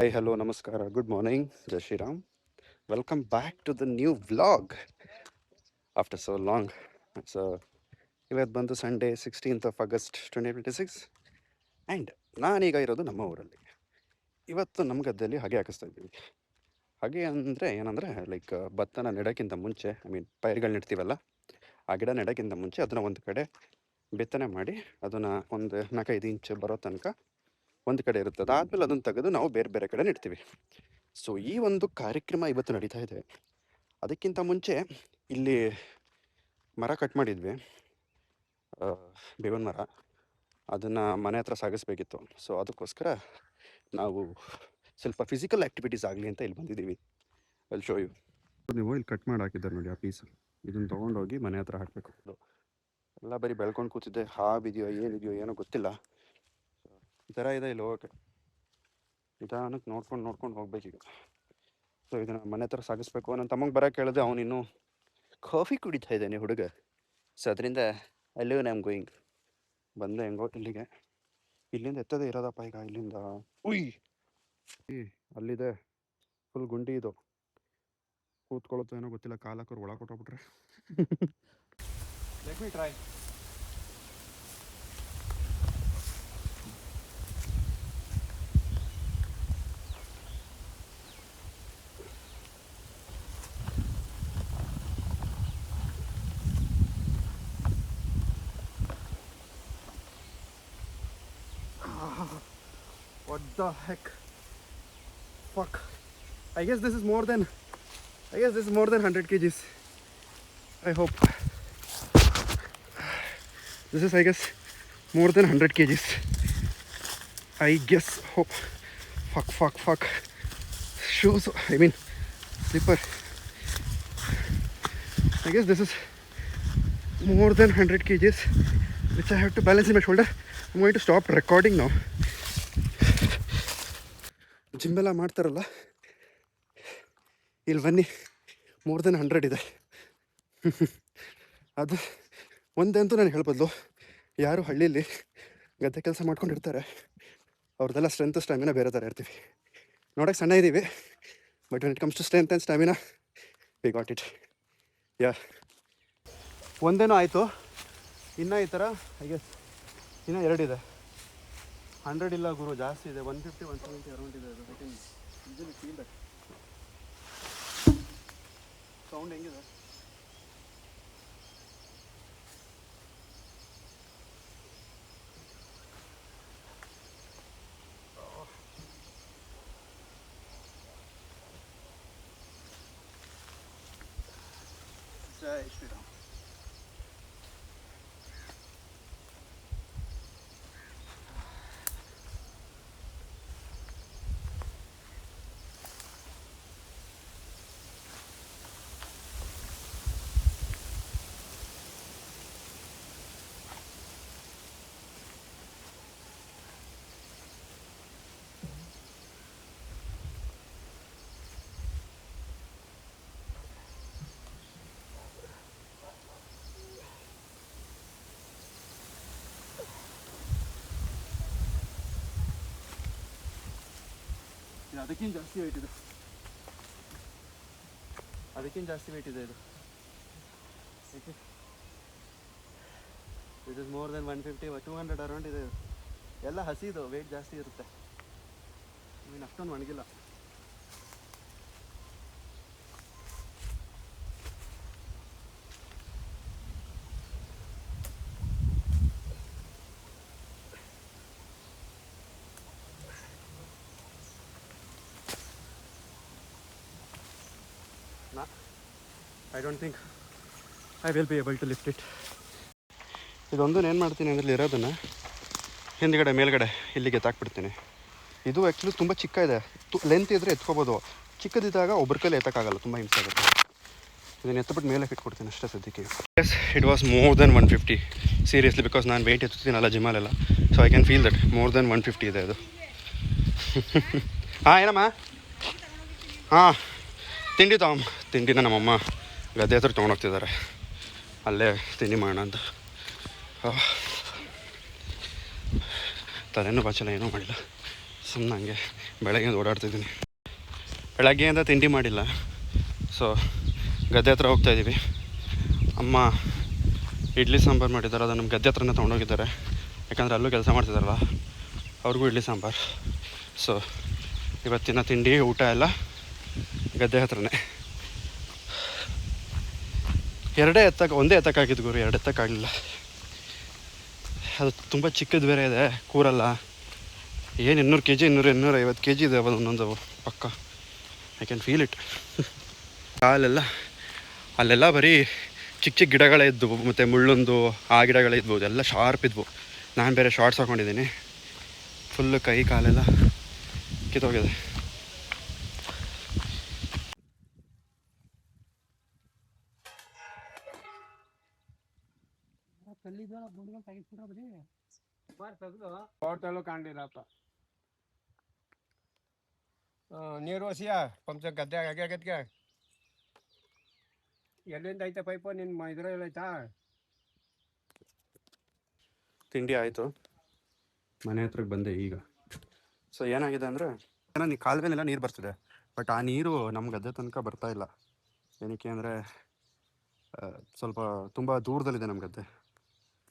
Hi, hello, namaskara, good morning, Jai Shri Ram. Welcome back to the new vlog after so long. So, ಇವತ್ತು ಬಂದು Sunday 16th August 2026 and ನಾನೀಗ ಇರೋದು ನಮ್ಮ ಊರಲ್ಲಿ. ಇವತ್ತು ನಮ್ಮ ಗದ್ದೆಯಲ್ಲಿ ಹಾಗೆ ಹಾಕಿಸ್ತಾ ಇದ್ದೀವಿ. ಹಾಗೆ ಅಂದರೆ ಏನಂದರೆ ಲೈಕ್ ಭತ್ತನ ನೆಡೋಕ್ಕಿಂತ ಮುಂಚೆ ಪೈರುಗಳು ನೆಡ್ತೀವಲ್ಲ, ಆ ಗಿಡ ನೆಡೋಕ್ಕಿಂತ ಮುಂಚೆ ಅದನ್ನು ಒಂದು ಕಡೆ ಬಿತ್ತನೆ ಮಾಡಿ ಅದನ್ನು ಒಂದು 4-5 ಇಂಚು ಬರೋ ತನಕ ಒಂದು ಕಡೆ ಇರುತ್ತೆ. ಅದಾದಮೇಲೆ ಅದನ್ನು ತೆಗೆದು ನಾವು ಬೇರೆ ಬೇರೆ ಕಡೆ ನೆಡ್ತೀವಿ. ಸೊ ಈ ಒಂದು ಕಾರ್ಯಕ್ರಮ ಇವತ್ತು ನಡೀತಾ ಇದೆ. ಅದಕ್ಕಿಂತ ಮುಂಚೆ ಇಲ್ಲಿ ಮರ ಕಟ್ ಮಾಡಿದ್ವಿ, ಬೇವಿನ ಮರ. ಅದನ್ನು ಮನೆ ಹತ್ರ ಸಾಗಿಸ್ಬೇಕಿತ್ತು. ಸೊ ಅದಕ್ಕೋಸ್ಕರ ನಾವು ಸ್ವಲ್ಪ ಫಿಸಿಕಲ್ ಆ್ಯಕ್ಟಿವಿಟೀಸ್ ಆಗಲಿ ಅಂತ ಇಲ್ಲಿ ಬಂದಿದ್ದೀವಿ. ಅಲ್ಲಿ ಶೋ ಯು. ನೀವು ಇಲ್ಲಿ ಕಟ್ ಮಾಡಿ ಹಾಕಿದ್ದಾರೆ ನೋಡಿ ಆ ಪೀಸ್. ಇದನ್ನು ತೊಗೊಂಡೋಗಿ ಮನೆ ಹತ್ರ ಹಾಕಬೇಕು. ಎಲ್ಲ ಬರೀ ಬೆಳ್ಕೊಂಡು ಕೂತಿದ್ದೆ, ಹಾವಿದೆಯೋ ಏನಿದೆಯೋ ಏನೋ ಗೊತ್ತಿಲ್ಲ. ಈ ಥರ ಇದೆ ಇಲ್ಲಿ ಹೋಗೋಕ್ಕೆ. ನಿಧಾನಕ್ಕೆ ನೋಡ್ಕೊಂಡು ಹೋಗ್ಬೇಕೀಗ. ಸೊ ಇದನ್ನು ಮನೆ ಹತ್ರ ಸಾಗಿಸ್ಬೇಕು. ನನ್ನ ತಮ್ಮಂಗೆ ಬರೋಕ್ಕೆ ಕೇಳಿದೆ, ಅವನಿನ್ನೂ ಕಾಫಿ ಕುಡಿತಾ ಇದ್ದಾನೆ ಹುಡುಗ. ಸೊ ಅದರಿಂದ ಅಲ್ಲೂ ಐಮ್ ಗೋಯಿಂಗ್. ಬಂದೆ ಹೆಂಗೋ ಇಲ್ಲಿಗೆ. ಇಲ್ಲಿಂದ ಎತ್ತದೇ ಇರೋದಪ್ಪ ಈಗ ಇಲ್ಲಿಂದ. ಉಯ್ ಅಲ್ಲಿದೆ ಫುಲ್ ಗುಂಡಿ. ಇದು ಕೂತ್ಕೊಳ್ಳುತ್ತೋ ಏನೋ ಗೊತ್ತಿಲ್ಲ, ಕಾಲಕ್ಕವ್ರು ಒಳಗೆ ಕೊಟ್ಟೋಗ್ಬಿಟ್ರೆ. Let me try. What the heck? Fuck. I guess this is more than 100 kgs. I hope. This is, I guess, more than 100 kgs. I guess. Hope. Fuck. Shoes. Slipper. I guess this is more than 100 kgs, which I have to balance in my shoulder. I'm going to stop recording now. ಜಿಮ್ಮೆಲ್ಲ ಮಾಡ್ತಾರಲ್ಲ, ಇಲ್ಲಿ ಬನ್ನಿ, more than 100 ಇದೆ. ಅದು ಒಂದಂತೂ ನಾನು ಹೇಳ್ಬದ್ಲು, ಯಾರು ಹಳ್ಳಿಯಲ್ಲಿ ಗದ್ದೆ ಕೆಲಸ ಮಾಡ್ಕೊಂಡಿರ್ತಾರೆ ಅವ್ರದ್ದೆಲ್ಲ ಸ್ಟ್ರೆಂಮಿನಾ ಬೇರೆ ಥರ ಇರ್ತೀವಿ. ನೋಡೋಕ್ಕೆ ಸಣ್ಣ ಇದ್ದೀವಿ, but when it comes to strength and stamina we got it. Yeah, ಒಂದೇನೋ ಆಯಿತು, ಇನ್ನೂ ಈ ಥರ ಐ ಗೆಸ್ ಇನ್ನೂ 2 ಇದೆ. 100 ಇಲ್ಲ ಗುರು, ಜಾಸ್ತಿ ಇದೆ. 150, 170 ಅರೌಂಡ್ ಇದೆ. ಅದು I can easily feel that. Sound ಹೆಂಗಿದೆ? ಜೈ ಶ್ರೀರಾಮ್. ಅದಕ್ಕಿಂತ ಜಾಸ್ತಿ ವೆಯ್ಟ್ ಇದೆ. ಇದು it is more than 150, 200 around ಇದೆ. ಎಲ್ಲ ಹಸಿದು, ವೆಯ್ಟ್ ಜಾಸ್ತಿ ಇರುತ್ತೆ. ಅಷ್ಟೊಂದು ಒಣಗಿಲ್ಲ. I don't think I will be able to lift it. ಇದೊಂದು ಏನು ಮಾಡ್ತೀನಿ ಅಂದರೆ ಇರೋದನ್ನು ಹಿಂದ್ಗಡೆ ಮೇಲ್ಗಡೆ ಇಲ್ಲಿಗೆ ಎತ್ತಾಕ್ಬಿಡ್ತೀನಿ. ಇದು ಆ್ಯಕ್ಚುಲಿ ತುಂಬ ಚಿಕ್ಕ ಇದೆ. ಲೆಂತ್ ಇದ್ದರೆ ಎತ್ಕೋಬೋದು, ಚಿಕ್ಕದಿದ್ದಾಗ ಒಬ್ಬರ ಕೈಲಿ ಎತ್ತಕ್ಕಾಗಲ್ಲ, ತುಂಬ ಹಿಂಸೆ ಆಗುತ್ತೆ. ಇದನ್ನು ಎತ್ತಬಿಟ್ಟು ಮೇಲೆ ಇಟ್ಕೊಡ್ತೀನಿ ಅಷ್ಟೇ ಸದ್ಯಕ್ಕೆ. Yes, it was more than 150 seriously, because ನಾನು ವೆಯ್ಟ್ ಎತ್ತುತ್ತೀನಲ್ಲ ಜಿಮ್ಮಲ್ಲೆಲ್ಲ. So I can feel that more than 150 ಇದೆ ಅದು. ಹಾಂ ಏನಮ್ಮ? ಹಾಂ, ತಿಂಡಿನ ನಮ್ಮಮ್ಮ ಗದ್ದೆ ಹತ್ರ ತೊಗೊಂಡೋಗ್ತಿದ್ದಾರೆ. ಅಲ್ಲೇ ತಿಂಡಿ ಮಾಡೋಣ ಅಂತ. ತಲೆನೂ ಬಾಚಲ್ಲ, ಏನೂ ಮಾಡಿಲ್ಲ. ಸುಮ್ಮನೆ ಹಂಗೆ ಬೆಳಗ್ಗೆ ಓಡಾಡ್ತಿದ್ದೀನಿ. ಬೆಳಗ್ಗೆಯಿಂದ ತಿಂಡಿ ಮಾಡಿಲ್ಲ, ಸೊ ಗದ್ದೆ ಹತ್ರ ಹೋಗ್ತಾಯಿದ್ದೀವಿ. ಅಮ್ಮ ಇಡ್ಲಿ ಸಾಂಬಾರು ಮಾಡಿದ್ದಾರೆ, ಅದು ನಮ್ಮ ಗದ್ದೆ ಹತ್ರನೇ ತೊಗೊಂಡೋಗಿದ್ದಾರೆ. ಯಾಕಂದರೆ ಅಲ್ಲೂ ಕೆಲಸ ಮಾಡ್ತಿದ್ದಾರಲ್ಲ, ಅವ್ರಿಗೂ ಇಡ್ಲಿ ಸಾಂಬಾರು. ಸೊ ಇವತ್ತಿನ ತಿಂಡಿ ಊಟ ಎಲ್ಲ ಗದ್ದೆ ಹತ್ರನೇ. ಒಂದೇ ಎತ್ತಕ್ಕಾಗಿದ್ದು ಗುರು, 2 ಎತ್ತಕ್ಕಾಗಲಿಲ್ಲ. ಅದು ತುಂಬ ಚಿಕ್ಕದು ಬೇರೆ ಇದೆ, ಕೂರಲ್ಲ. ಏನು 200 kg 250 kg ಇದೆ ಒಂದೊಂದು ಪಕ್ಕ. I can feel it. ಅಲ್ಲೆಲ್ಲ ಬರೀ ಚಿಕ್ಕ ಚಿಕ್ಕ ಗಿಡಗಳೇ ಇದ್ದವು, ಮತ್ತು ಮುಳ್ಳೊಂದು ಆ ಗಿಡಗಳೇ ಇದ್ವು, ಎಲ್ಲ ಶಾರ್ಪ್ ಇದ್ವು. ನಾನು ಬೇರೆ ಶಾರ್ಟ್ಸ್ ಹಾಕ್ಕೊಂಡಿದ್ದೀನಿ, ಫುಲ್ಲು ಕೈ ಕಾಲೆಲ್ಲ ಕಿತ್ತೋಗಿದೆ. ಹೋಟೆಲು ಕಾಣಿರಪ್ಪ ನೀರು ಹಸಿಯ ಪಂಚ ಗದ್ದೆ ಆಗಕ್ಕೆ ಎಲ್ಲಿಂದ ಐತೆ ಪೈಪು ನಿನ್ನ ಇದ್ರಲ್ಲಿ ಐತಾ? ತಿಂಡಿ ಆಯಿತು, ಮನೆ ಹತ್ರಕ್ಕೆ ಬಂದೆ ಈಗ. ಸೊ ಏನಾಗಿದೆ ಅಂದರೆ, ನೀ ಕಾಲುವೆನೆಲ್ಲ ನೀರು ಬರ್ತಿದೆ, ಬಟ್ ಆ ನೀರು ನಮ್ಮ ಗದ್ದೆ ತನಕ ಬರ್ತಾ ಇಲ್ಲ. ಏನಕ್ಕೆ ಅಂದರೆ ಸ್ವಲ್ಪ ತುಂಬ ದೂರದಲ್ಲಿದೆ ನಮ್ಮ ಗದ್ದೆ.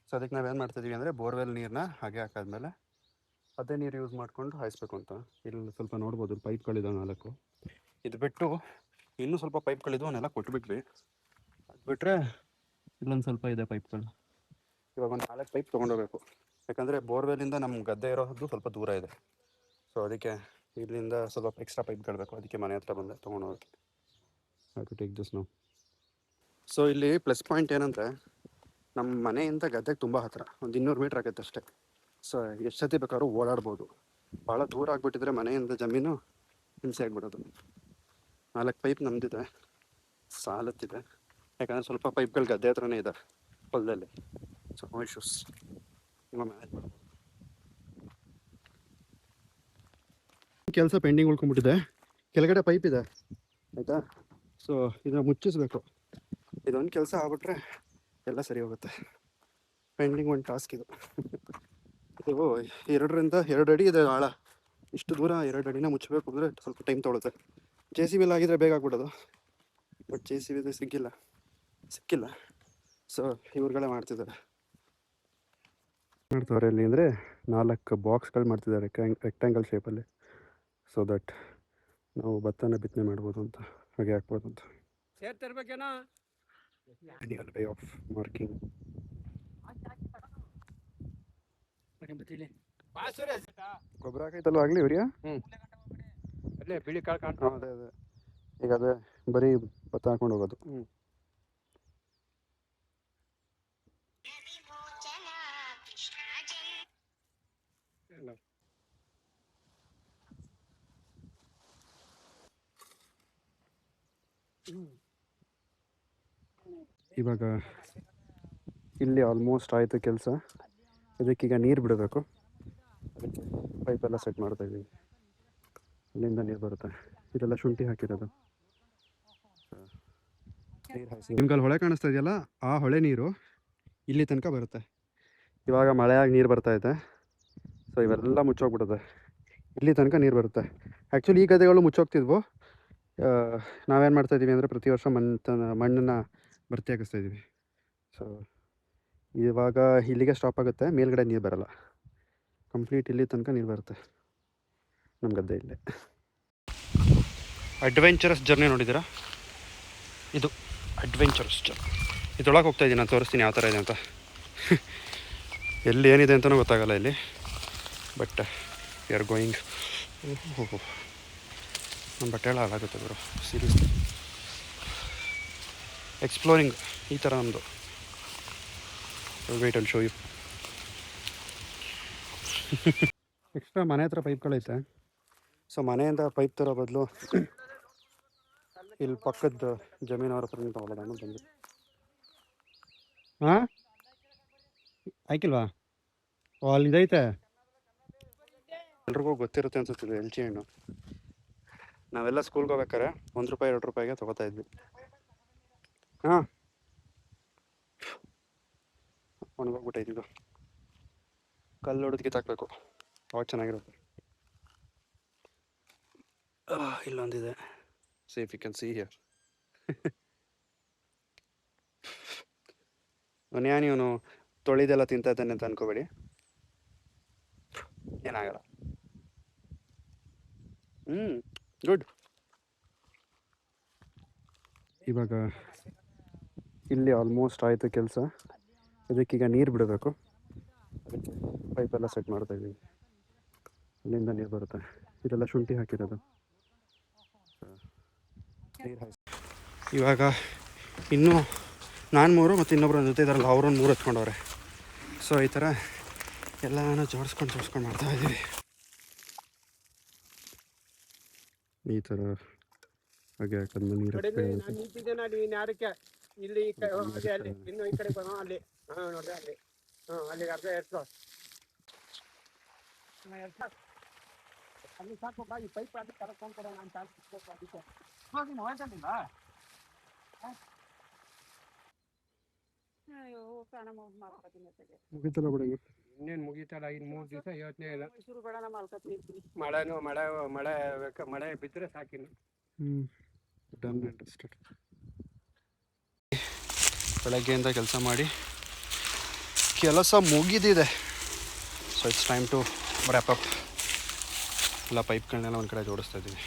ಸೊ ಅದಕ್ಕೆ ನಾವೇನು ಮಾಡ್ತಿದ್ದೀವಿ ಅಂದರೆ, ಬೋರ್ವೆಲ್ ನೀರನ್ನ ಹಾಗೆ ಹಾಕಾದ್ಮೇಲೆ ಅದೇ ನೀರು ಯೂಸ್ ಮಾಡಿಕೊಂಡು ಹಾಯಿಸ್ಬೇಕು ಅಂತ. ಇಲ್ಲಿ ಸ್ವಲ್ಪ ನೋಡ್ಬೋದು ಪೈಪ್ಗಳಿದಾವೆ 4. ಇದು ಬಿಟ್ಟು ಇನ್ನೂ ಸ್ವಲ್ಪ ಪೈಪ್ಗಳಿದ್ವು, ಅವನ್ನೆಲ್ಲ ಕೊಟ್ಬಿಟ್ವಿ. ಅದು ಬಿಟ್ಟರೆ ಇಲ್ಲೊಂದು ಸ್ವಲ್ಪ ಇದೆ ಪೈಪ್ಗಳು. ಇವಾಗ ಒಂದು 4 ಪೈಪ್ ತೊಗೊಂಡೋಗ್ಬೇಕು, ಯಾಕಂದರೆ ಬೋರ್ವೆಲ್ಲಿಂದ ನಮ್ಮ ಗದ್ದೆ ಇರೋದು ಸ್ವಲ್ಪ ದೂರ ಇದೆ. ಸೊ ಅದಕ್ಕೆ ಇಲ್ಲಿಂದ ಸ್ವಲ್ಪ ಎಕ್ಸ್ಟ್ರಾ ಪೈಪ್ಗಳು ಬೇಕು. ಅದಕ್ಕೆ ಮನೆ ಹತ್ರ ಬಂದೆ ತೊಗೊಂಡೋಗಕ್ಕೆ. Have to take this now. So ಇಲ್ಲಿ ಪ್ಲಸ್ ಪಾಯಿಂಟ್ ಏನಂದರೆ, ನಮ್ಮ ಮನೆಯಿಂದ ಗದ್ದೆಗೆ ತುಂಬ ಹತ್ತಿರ, ಒಂದು 200 ಮೀಟ್ರ್ ಆಗುತ್ತೆ ಅಷ್ಟೇ. ಸೊ ಎಷ್ಟು ಸತಿ ಬೇಕಾದ್ರೂ ಓಡಾಡ್ಬೋದು. ಭಾಳ ದೂರ ಆಗಿಬಿಟ್ಟಿದ್ರೆ ಮನೆಯಿಂದ ಜಮೀನು ಹಿಂಸೆ ಆಗಿಬಿಡೋದು. 4 ಪೈಪ್ ನಮ್ಮದಿದೆ, ಸಾಲತ್ತಿದೆ. ಯಾಕಂದರೆ ಸ್ವಲ್ಪ ಪೈಪ್ಗಳು ಗದ್ದೆ ಹತ್ರನೇ ಇದೆ ಹೊಲದಲ್ಲಿ. ಸೊ ನೋ ಇಶ್ಯೂಸ್, ನಿಮ್ಮ ಮ್ಯಾನೇಜ್ ಮಾಡ್ಬೋದು. ಕೆಲಸ ಪೆಂಡಿಂಗ್ ಉಳ್ಕೊಂಡ್ಬಿಟ್ಟಿದೆ. ಕೆಳಗಡೆ ಪೈಪ್ ಇದೆ ಆಯಿತಾ. ಸೊ ಇದನ್ನು ಮುಚ್ಚಿಸ್ಬೇಕು. ಇದೊಂದು ಕೆಲಸ ಆಗ್ಬಿಟ್ರೆ ಎಲ್ಲ ಸರಿ ಹೋಗುತ್ತೆ. ಪೆಂಡಿಂಗ್ ಒಂದು ಟಾಸ್ಕ್ ಇದು. ಇದು 2 ಅಡಿ ಇದೆ ಆಳ. ಇಷ್ಟು ದೂರ 2 ಅಡಿನ ಮುಚ್ಚಬೇಕು ಅಂದರೆ ಸ್ವಲ್ಪ ಟೈಮ್ ತೊಗೊಳುತ್ತೆ. JCB ಆಗಿದ್ರೆ ಬೇಗ ಆಗ್ಬಿಡೋದು, ಬಟ್ JCB ಸಿಕ್ಕಿಲ್ಲ. ಸೊ ಇವ್ರುಗಳೇ ಮಾಡ್ತಿದ್ದಾರೆ ಇಲ್ಲಿ ಅಂದರೆ 4 ಬಾಕ್ಸ್ಗಳು ಮಾಡ್ತಿದ್ದಾರೆ ರೆಕ್ಟ್ಯಾಂಗಲ್ ಶೇಪಲ್ಲಿ. ಸೊ ದಟ್ ನಾವು ಭತ್ತನ ಬಿತ್ತನೆ ಮಾಡ್ಬೋದು ಅಂತ, ಹಾಗೆ ಹಾಕ್ಬೋದು ಅಂತ. Way of marking. ಗೊಬ್ಬರ ಹಾಕೈತಲ್ವ ಆಗಲಿ ಇವ್ರಿಯ? ಅಲ್ಲೇ ಬಿಳಿ ಕಾಳು ಕಾಣ್ತಾ. ಅದೇ ಈಗ ಅದೇ ಬರೀ ಭತ್ತ ಹಾಕೊಂಡು ಹೋಗೋದು. ಇವಾಗ ಇಲ್ಲಿ ಆಲ್ಮೋಸ್ಟ್ ಆಯಿತು ಕೆಲಸ. ಇದಕ್ಕೀಗ ನೀರು ಬಿಡಬೇಕು. ಅದಕ್ಕೆ ಪೈಪೆಲ್ಲ ಸೆಟ್ ಮಾಡ್ತಾ ಇದ್ದೀವಿ. ಇಲ್ಲಿಂದ ನೀರು ಬರುತ್ತೆ. ಇದೆಲ್ಲ ಶುಂಠಿ ಹಾಕಿರೋದು. ನಿಮ್ಗಲ್ಲಿ ಹೊಳೆ ಕಾಣಿಸ್ತಾ ಇದೆಯಲ್ಲ, ಆ ಹೊಳೆ ನೀರು ಇಲ್ಲಿ ತನಕ ಬರುತ್ತೆ. ಇವಾಗ ಮಳೆಯಾಗಿ ನೀರು ಬರ್ತೈತೆ. ಸೊ ಇವೆಲ್ಲ ಮುಚ್ಚೋಗ್ಬಿಡುತ್ತೆ, ಇಲ್ಲಿ ತನಕ ನೀರು ಬರುತ್ತೆ. ಆ್ಯಕ್ಚುಲಿ ಈ ಗದ್ದೆಗಳು ಮುಚ್ಚೋಗ್ತಿದ್ವು. ನಾವೇನು ಮಾಡ್ತಾಯಿದ್ದೀವಿ ಅಂದರೆ, ಪ್ರತಿ ವರ್ಷ ಮಣ್ಣನ್ನು ಭರ್ತಿ ಹಾಕಿಸ್ತಾಯಿದ್ದೀವಿ. ಸೊ ಇವಾಗ ಇಲ್ಲಿಗೆ ಸ್ಟಾಪ್ ಆಗುತ್ತೆ, ಮೇಲ್ಗಡೆ ನೀರು ಬರಲ್ಲ. ಕಂಪ್ಲೀಟ್ ಇಲ್ಲಿ ತನಕ ನೀರು ಬರುತ್ತೆ ನಮ್ಮ ಗದ್ದೆ ಇಲ್ಲೇ. ಅಡ್ವೆಂಚರಸ್ ಜರ್ನಿ ನೋಡಿದ್ದೀರಾ? ಇದು ಅಡ್ವೆಂಚರಸ್ ಜರ್ನಿ. ಇದರೊಳಗೆ ಹೋಗ್ತಾಯಿದ್ದೀನಿ, ನಾನು ತೋರಿಸ್ತೀನಿ ಯಾವ ಥರ ಇದೆ ಅಂತ. ಎಲ್ಲಿ ಏನಿದೆ ಅಂತಲೂ ಗೊತ್ತಾಗಲ್ಲ ಇಲ್ಲಿ, ಬಟ್ ವಿ ಆರ್ ಗೋಯಿಂಗ್. ನಮ್ಮ ಬಟ್ಟೆ ಎಲ್ಲ ಹಾಳಾಗುತ್ತೆ ಬರೋ, ಸೀರಿಯಸ್ಲಿ. ಎಕ್ಸ್ಪ್ಲೋರಿಂಗ್ ಈ ಥರ ನಮ್ಮದು. ವೇಟ್ ಅಲ್ಲಿ ಶೋ ಯು. ಎಕ್ಸ್ಟ್ರಾ ಮನೆ ಹತ್ರ ಪೈಪ್ಗಳೈತೆ. ಸೊ ಮನೆಯಿಂದ ಪೈಪ್ ತರೋ ಬದಲು ಇಲ್ಲಿ ಪಕ್ಕದ ಜಮೀನವ್ರ ಹತ್ರ ತಗೊಳ್ಳೋಣ ಬಂದು. ಹಾಂ ಆಯ್ಕಿಲ್ವಾ? ಓ ಅಲ್ಲಿ ಇದೈತೆ, ಎಲ್ರಿಗೂ ಗೊತ್ತಿರುತ್ತೆ ಅನ್ಸುತ್ತಿದೆ ಎಲ್ಚಿ ಹಣ್ಣು. ನಾವೆಲ್ಲ ಸ್ಕೂಲ್ಗೆ ಹೋಗ್ಬೇಕಾರೆ ₹1 ₹2 ತೊಗೋತಾ ಇದ್ವಿ. ಹಾಂ ಒಣಗೋಗ್ಬಿಟ್ಟೈತಿ ಇದು. ಕಲ್ಲು ಹೊಡೆದು ಕಿತ್ತಾಕಬೇಕು, ಅವಾಗ ಚೆನ್ನಾಗಿರುತ್ತೆ. ಇಲ್ಲೊಂದಿದೆ, safe you can see here. ಅವನು ಇವನು ತೊಳಿದೆಲ್ಲ ತಿಂತಾ ಇದ್ದಾನೆ ಅಂತ ಅನ್ಕೋಬೇಡಿ, ಏನಾಗಲ್ಲ. ಗುಡ್. ಇವಾಗ ಇಲ್ಲಿ ಆಲ್ಮೋಸ್ಟ್ ಆಯಿತು ಕೆಲಸ. ಅದಕ್ಕೀಗ ನೀರು ಬಿಡಬೇಕು. ಅದಕ್ಕೆ ಪೈಪೆಲ್ಲ ಸೆಟ್ ಮಾಡ್ತಾ ಇದ್ದೀವಿ. ಅಲ್ಲಿಂದ ನೀರು ಬರುತ್ತೆ. ಇದೆಲ್ಲ ಶುಂಠಿ ಹಾಕಿರೋದು. ನೀರು ಹಾಕಿ ಇವಾಗ ಇನ್ನೂ ನಾನು 3 ಮತ್ತು ಇನ್ನೊಬ್ರು ಜೊತೆ ಇದ್ದಾರಲ್ಲ ಅವ್ರೊಂದು 3 ಹಚ್ಕೊಂಡವ್ರೆ. ಸೊ ಈ ಥರ ಎಲ್ಲನೂ ಜೋಡಿಸ್ಕೊಂಡು ಮಾಡ್ತಾ ಇದ್ದೀವಿ. ಈ ಥರ ಹಾಗೆ ಯಾಕಂದ್ರೆ ನೀರು ನಾನು ನಿಂತಿದ್ದೇನೆ ಅಲ್ಲಿ, ಇನ್ನು ಯಾರಕ್ಕೆ ಇಲ್ಲಿ ಅಲ್ಲಿ ಇನ್ನು ಈ ಕಡೆ ಅಲ್ಲಿ ನೋಡ್ರಿ ಅಲ್ಲಿ ಅಲ್ಲಿಗೆ ಅರ್ಧ ಎಷ್ಟೋ ಅಲ್ಲಿ ಸಾಕು ಬಾ, ಈ ಪೈಪ್ ಅದು ಕರೆಕ್ಟ್ ಕೊಡೋಣ ಅಂತ ಅದಕ್ಕೆ ಹೋಗಿ ಹೋಯ್ತಂದಿಲ್ಲ. ಮುಗಿತಲ್ಲ ಬಿಡಿ. ಇನ್ನೇನು ಮುಗೀತಲ್ಲ, ಇನ್ನು 3 ದಿವಸ ಯೋಚನೆ ಇಲ್ಲ. ಮಳೆನೂ ಮಳೆ ಬಿದ್ದರೆ ಸಾಕಿನ್ನು. Done and dusted. ಬೆಳಗ್ಗೆಯಿಂದ ಕೆಲಸ ಮಾಡಿ ಕೆಲಸ ಮುಗಿದಿದೆ. So it's time to wrap up. ಎಲ್ಲ ಪೈಪ್ಗಳನ್ನೆಲ್ಲ ಒಂದು ಕಡೆ ಜೋಡಿಸ್ತಾ ಇದ್ದೀವಿ.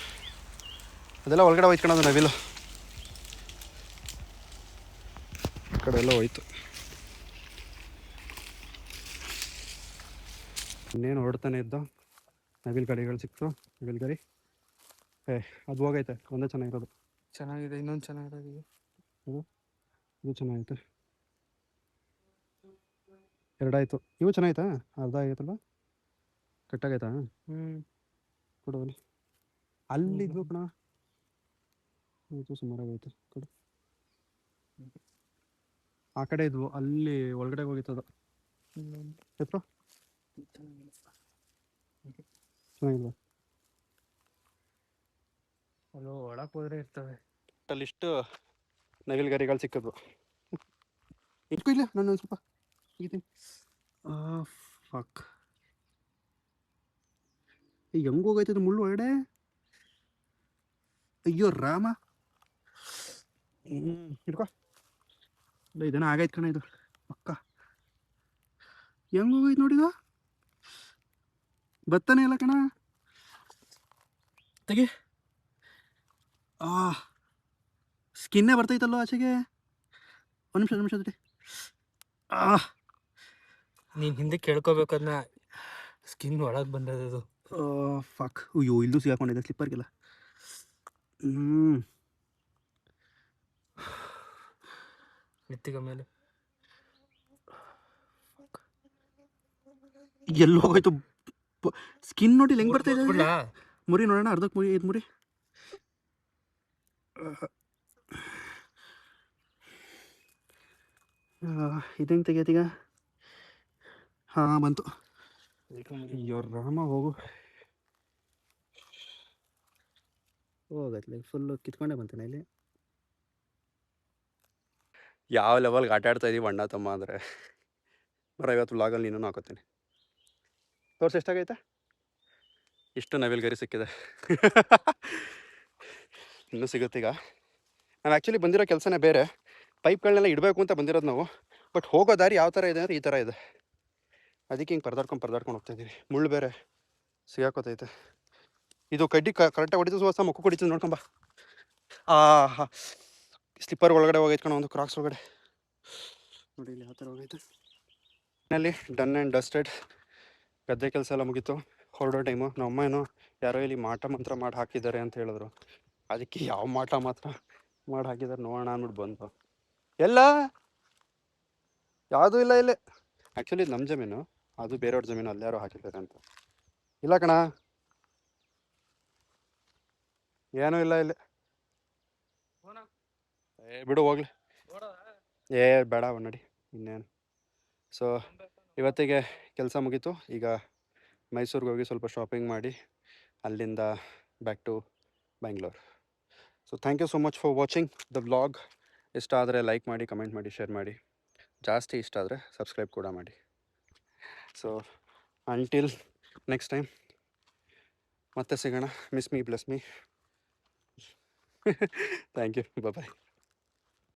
ಅದೆಲ್ಲ ಒಳಗಡೆ ಹೋಯ್ತ್ಕೊಳ್ಳೋದು ನವಿಲು ಈ ಕಡೆ ಎಲ್ಲ ಹೋಯ್ತು. ಇನ್ನೇನು ಹೊರಡ್ತಾನೆ ಇದ್ದ ನವಿಲು ಗರಿಗಳು ಸಿಕ್ತು. ನವಿಲು ಗರಿ ಅದು ಹೋಗೈತೆ. ಒಂದೇ ಚೆನ್ನಾಗಿರೋದು. ಚೆನ್ನಾಗಿದೆ, ಇನ್ನೊಂದು ಚೆನ್ನಾಗಿರೋದು. ಇದು ಚೆನ್ನಾಗೈತೆ. 2 ಆಯಿತು. ಇವು ಚೆನ್ನಾಯ್ತಾ? ಅರ್ಧ ಆಗೈತಲ್ಲ, ಕಟ್ಟಾಗೈತಾ? ಕೊಡುವಲ್ಲಿ ಅಲ್ಲಿದ್ವು ಕಣ. ಇದು ಸುಮಾರಾಗೈತೆ. ಕೊಡು. ಆ ಕಡೆ ಇದ್ವು, ಅಲ್ಲಿ ಒಳಗಡೆ ಹೋಗಿತ್ತದು. ಎತ್ಕೊ. ಚೆನ್ನಾಗಿಲ್ವಾ? ಅಲ್ಲೋ ಒಳಕ್ಕೆ ಹೋದ್ರೆ ಇರ್ತವೆ. ಅಲ್ಲಿಷ್ಟು ನವಿಲು ಗರಿಗಳು ಸಿಕ್ಕಿದ್ವು. ಇಟ್ಕೊ ಇಲ್ಲ, ನಾನು ಸ್ವಲ್ಪ ಇದ್ದೀನಿ. ಫಕ್, ಈಗ ಹೆಂಗೆ ಹೋಗೈತದ ಮುಳ್ಳು ಒಳಗಡೆ. ಅಯ್ಯೋ ರಾಮ. ಇಟ್ಕೊ. ಇಲ್ಲ ಇದೇನೋ ಆಗೈತೆ ಕಣ, ಇದು ಪಕ್ಕ. ಹೆಂಗೆ ಹೋಗೈತೆ ನೋಡಿದ, ಬತ್ತಾನೆ ಇಲ್ಲ ಕಣ. ತೆಗಿ. ಸ್ಕಿನ್ನೇ ಬರ್ತೈತಲ್ಲೋ ಆಚೆಗೆ. ಒಂದು ನಿಮಿಷ ಜೊತೆ. ನೀನು ಹಿಂದೆ ಕೇಳ್ಕೊಬೇಕನ್ನ, ಸ್ಕಿನ್ ಒಳಗೆ ಬಂದದ್ದು. ಫಕ್. ಅಯ್ಯೋ ಇಲ್ಲೂ ಸಿಗಾಕೊಂಡಿದೆ ಸ್ಲಿಪ್ಪರ್ಗೆಲ್ಲ. ನೆತ್ತಿಗ ಮೇಲೆ ಎಲ್ಲಿ ಹೋಗೋಯ್ತು ಸ್ಕಿನ್ ನೋಡಿ ಹೆಂಗೆ ಬರ್ತಾ ಇದೆ. ಮುರಿ ನೋಡೋಣ, ಅರ್ಧಕ್ಕೆ ಮುರಿ. ಇದು ಮುರಿ. ಇದಂಗೆ ತೆಗಿಯತ್ತೀಗ. ಹಾಂ ಬಂತು. ಅಯ್ಯೋ ರಾಮ, ಹೋಗು. ಹೋಗತ್ಲೆ ಫುಲ್ಲು ಕಿತ್ಕೊಂಡೇ ಬಂತಾನೆ ಇಲ್ಲಿ. ಯಾವ ಲೆವೆಲ್ಗೆ ಆಟ ಆಡ್ತಾ ಇದೀವಿ ಅಣ್ಣ ತಮ್ಮ ಅಂದರೆ 150 ವ್ಲಾಗಲ್ಲಿ ನೀನು ಹಾಕೋತೀನಿ. ತೋರ್ಸಿ ಎಷ್ಟಾಗೈತೆ. ಇಷ್ಟು ನವಿಲು ಗರಿ ಸಿಕ್ಕಿದೆ. ಇನ್ನೂ ಸಿಗುತ್ತೀಗ. ನಾವು ಆ್ಯಕ್ಚುಲಿ ಬಂದಿರೋ ಕೆಲಸನೇ ಬೇರೆ. ಪೈಪ್ಗಳನ್ನೆಲ್ಲ ಇಡಬೇಕು ಅಂತ ಬಂದಿರೋದು ನಾವು. ಬಟ್ ಹೋಗೋ ದಾರಿ ಯಾವ ಥರ ಇದೆ ಅಂದರೆ ಈ ಥರ ಇದೆ. ಅದಕ್ಕೆ ಹಿಂಗೆ ಪರದಾಡ್ಕೊಂಡು ಹೋಗ್ತಾಯಿದ್ದೀವಿ. ಮುಳ್ಳು ಬೇರೆ ಸಿಗಾಕೋತೈತೆ. ಇದು ಕಡ್ಡಿ ಕರೆಕ್ಟಾಗಿ ಹೊಡಿತು. ಹೊಸ ಮುಖ ಹೊಡಿತು ನೋಡ್ಕೊಂಬ. ಹಾಂ ಸ್ಲಿಪ್ಪರ್ ಒಳಗಡೆ ಹೋಗೈತೆ ಕಣ, ಒಂದು ಕ್ರಾಕ್ಸ್ ಒಳಗಡೆ ನೋಡಿ ಇಲ್ಲಿ ಯಾವ ಥರ ಹೋಗೈತೆ. ಮನೆಯಲ್ಲಿ ಡನ್ ಆ್ಯಂಡ್ ಡಸ್ಟೆಡ್. ಗದ್ದೆ ಕೆಲಸ ಎಲ್ಲ ಮುಗೀತು. ಹೊರಡೋ ಟೈಮು. ನಮ್ಮ ಏನೋ ಯಾರೋ ಇಲ್ಲಿ ಮಾಟ ಮಂತ್ರ ಮಾಡಿ ಹಾಕಿದ್ದಾರೆ ಅಂತ ಹೇಳಿದ್ರು. ಅದಕ್ಕೆ ಯಾವ ಮಾಟ ಮಾತ್ರ ಮಾಡಿ ಹಾಕಿದ್ದಾರೆ ನೋಡೋಣ ಅಂದ್ಬಿಟ್ಟು ಬಂದು. ಎಲ್ಲ ಯಾವುದೂ ಇಲ್ಲ ಇಲ್ಲಿ. ಆ್ಯಕ್ಚುಲಿ ಇದು ನಮ್ಮ ಜಮೀನು, ಅದು ಬೇರೆಯವ್ರ ಜಮೀನು, ಅಲ್ಲಾರೋ ಹಾಕಿದ್ದಾರೆ ಅಂತ. ಇಲ್ಲ ಕಣ, ಏನೂ ಇಲ್ಲ ಇಲ್ಲಿ. ಬಿಡು ಹೋಗ್ಲಿ. ಬೇಡ ನಡಿ ಇನ್ನೇನು. ಸೊ ಇವತ್ತಿಗೆ ಕೆಲಸ ಮುಗೀತು. ಈಗ ಮೈಸೂರಿಗೆ ಹೋಗಿ ಸ್ವಲ್ಪ ಶಾಪಿಂಗ್ ಮಾಡಿ ಅಲ್ಲಿಂದ back to Bangalore. So thank you so much for watching the vlog. ಇಷ್ಟ ಆದರೆ ಲೈಕ್ ಮಾಡಿ, ಕಮೆಂಟ್ ಮಾಡಿ, ಶೇರ್ ಮಾಡಿ. ಜಾಸ್ತಿ ಇಷ್ಟ ಆದರೆ ಸಬ್ಸ್ಕ್ರೈಬ್ ಕೂಡ ಮಾಡಿ. ಸೊ ಅಂಟಿಲ್ ನೆಕ್ಸ್ಟ್ ಟೈಮ್ ಮತ್ತೆ ಸಿಗೋಣ. Miss me bless me. Thank you bye.